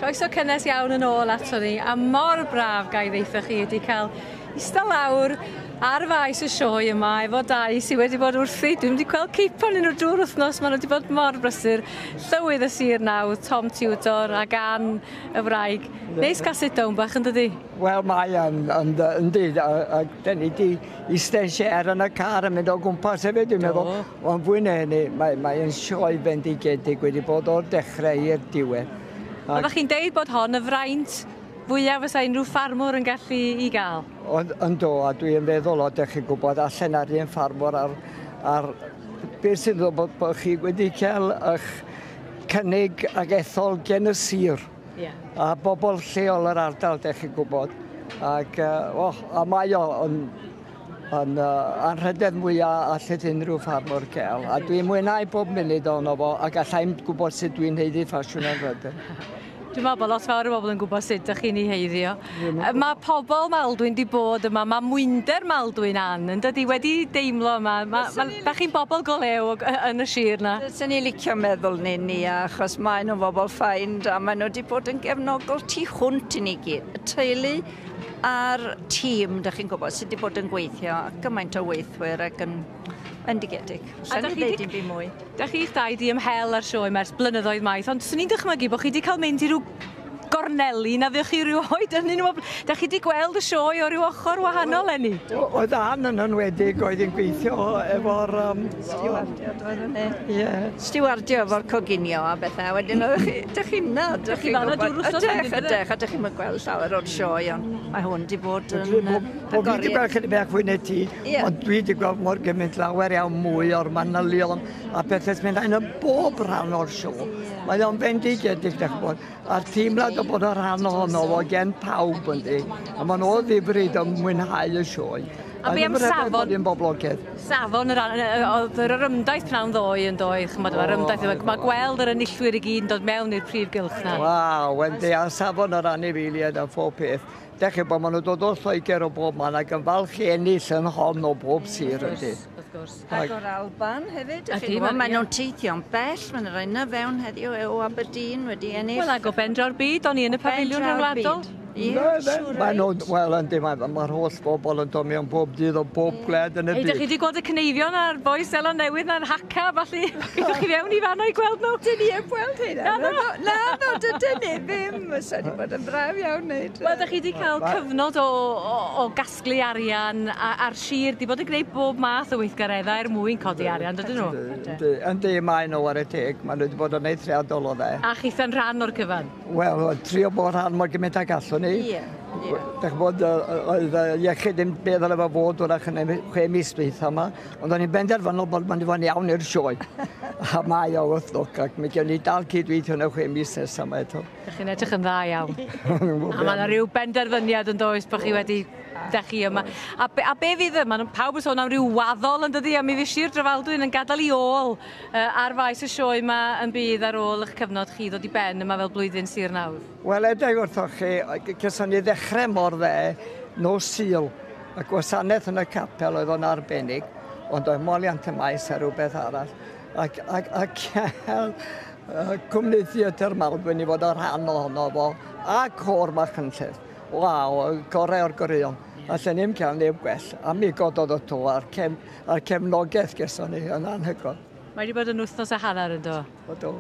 Croeso cynnes iawn yn ôl ato ni, a mor braf gai ddeitha chi wedi cael ista lawr ar faes y sioe yma efo dau sydd wedi bod wrthi. Dwi'n wedi gweld cipon yn nhw drwy'r wythnos, maen nhw wedi bod mor brysur. Llywydd y Sir Nawdd, Tom Tudor a gan y wraig. Neis cael sit down bach yn dydi? Wel, mae yndi. Da ni wedi eistedd yn y car yn mynd o gwmpas hefyd, dwi'n meddwl. Ond fwy na hynny, mae'n sioe fendigedig wedi bod o'r dechrau i'r diwedd. Oeddech chi'n deud bod hon y fraint fwyaf fysa unrhyw ffarmwr yn gallu i gael? Ynddo, a dwi'n meddwl o, ydych chi'n gwybod, allan ar un ffarmwr ar beth sy'n dod bod chi wedi cael eich cynnig ag ethol gen y sir. A bobl lleol yr ardal, ydych chi'n gwybod. A mae o yn anrhydedd mwyaf allet unrhyw ffarmwr cael. A dwi'n mwynhau bob munud ono fo, ac allai'n gwybod sut dwi'n heiddi ffasiwn yn rydyn. Dwi'n meddwl bod lot fawr o bobl yn gwybod sut ydych chi'n ei heiddio. Mae pobl Maldwyn wedi bod yma, mae mwynder Maldwyn yn dydi wedi deimlo yma. Da chi'n bobl go lew yn y sir na? Dyna ni licio meddwl ni, achos mae nhw'n bobl ffain, a mae nhw wedi bod yn gefnogol tu hwnt i ni gyd. Y teulu a'r tîm, da chi'n gwybod, sydd wedi bod yn gweithio, gymaint o weithwyr ac yn endigedig. Sa'n ni ddeud un byd mwy. Da chi'ch dau di ymhel ar sioe ers blynyddoedd maith, ond swn i'n dychmygu bod chi wedi cael mynd i ryw gorneli na ddech chi ryw oed yn un o... Da chi wedi gweld y sioe o ryw ochr wahanol enni? Oedd Ann yn enwedig oedd yn gweithio efo'r... Stiwardiad oedd yna. Ie. Stiwardio efo'r coginio a bethau. Wedyn ydych chi'n na, ydych chi'n gwybod. Ydych, a ydych chi'n gweld llawer o'r sioe, ond mae hwn wedi bod yn agoriad. Fi wedi gweld chydig bach fwy na ti, ond dwi wedi gweld mor gymaint lawer iawn mwy o'r manylion a bethau sy'n mynd yn bob rhan o'r sioe. Mae o'n fendigedig, dych bod. A'r teimlad o bod o'r rhan ohono fo gen pawb yn di. A ma'n o ddifryd yn mwynhau y sioe. A be am safon? Safon oedd yr ymdaith pnawn ddoe yn doedd. Mae gweld yr enillwyr i gyd yn dod mewn i'r prif gylch na. Waw, wendi, a safon yr anifeiliaid a phob peth. Dech chi bod maen nhw dod o Lloegr o bob man ac yn falch ennill yn hon o bob sir ydy. Ac o'r Alban hefyd. Maen nhw'n teithio'n bell, maen nhw'n rhaid na fewn heddiw o Aberdeen wedi ennill. Wel, ag o Bendraw'r Byd, o'n i yn y pafiliwn rhyngwladol. Wel, yndi, mae'r holl bobl yn dod mewn bob dydd o bob gwled yn y byd. Ydych chi wedi gweld y cyneifion a'r boes Selon Newydd na'n haca, falle? Ydych chi fewn i fanno i gweld nhw? Dyn ni yn gweld hynna. Na, dydyn ni ddim. Sa'n ni bod yn braf iawn wneud. Wel, ydych chi wedi cael cyfnod o gasglu arian a'r sir, di bod yn gwneud bob math o weithgareddau mwyn codi arian, dydyn nhw? Yndi, mae nhw ar y teg. Mae nhw wedi bod yn eithriadol o dde. A chitha'n rhan o'r cyfan? Wel, trio bod rhan mor gymaint ag allwn ni. Dych bod, oedd iechyd ddim beth oedd efo fod wrach yn 6 mis dweitha yma, ond o'n i'n benderfynol bod mae'n fod iawn i'r sioe. A mae o wrthlwc, ac mi gen i dal cydweithio yn y 6 mis nesaf yma eto. Dych chi'n edrych yn dda iawn. A mae yna rhyw benderfyniad yn does bod chi wedi dechu yma. A be fydd yma? Pawb yn sôn am ryw waddol yn dydi, a mi fysir Drefaldwyn yn gadael i ôl ar faes y sioe yma yn bydd ar ôl eich cyfnod chi ddod i ben yma fel blwyddyn Sir Nawdd. Wel, edrych wrthoch chi, cyswn ni ddechrau mor dde, no sil, y gwasanaeth yn y capel oedd o'n arbennig, ond oedd moliant y maes a rhywbeth arall. Ac cael cwmni Theatr Maldwyn i fod o'r rhan ohono fo, a cor Machynlleth. Waw, gorau o'r goreuon. Allen ni'n cael neb gwell. A mi gododd o to a'r cefnogaeth gyson ni yn anhygoel. Mae wedi bod yn wythnos a hanner yn do? O do.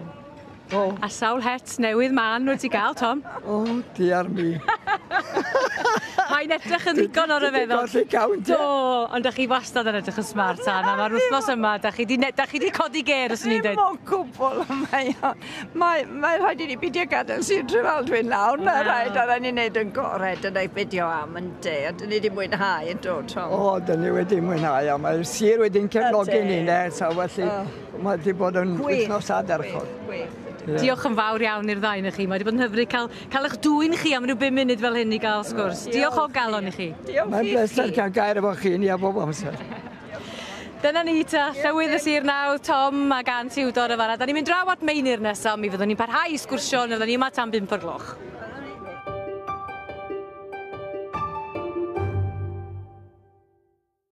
A sawl het newydd man wedi gael, Tom? O, diar mi. Mae'n edrych yn ddigon o'r feddwl. Golli cawnt. Do, ond ydych chi wastad yn edrych yn smart Anna. Mae'r wythnos yma, ydych chi wedi codi ger, os ni'n dweud. Dim o'n cwbl. Mae'n rhaid i ni beidio gadael Sir Drefaldwyn nawr. Mae'n rhaid ar ni'n neud yn gored yn ei beidio am yn de. A dyn ni wedi mwynhau yn dod, Tom. O, dyn ni wedi mwynhau. A mae'r sir wedi'n cefnogi ni nes. A felly, mae wedi bod yn wythnos aderchod. Diolch yn fawr iawn i'r ddau na chi. Mae wedi bod yn hyfryd cael eich dwy'n chi am ryw 5 munud fel hyn i gael sgwrs. Diolch o galon i chi. Mae'n bleser cael gair efo chi ni a bob amser. Dyna ni ta, Llywydd y Sir Nawdd, Tom a gan Tiwdor y fara. Da ni'n mynd draw at Meinir nesaf, mi fyddwn ni'n parhau i sgwrsio, fyddwn ni yma tan 5 o'r gloch.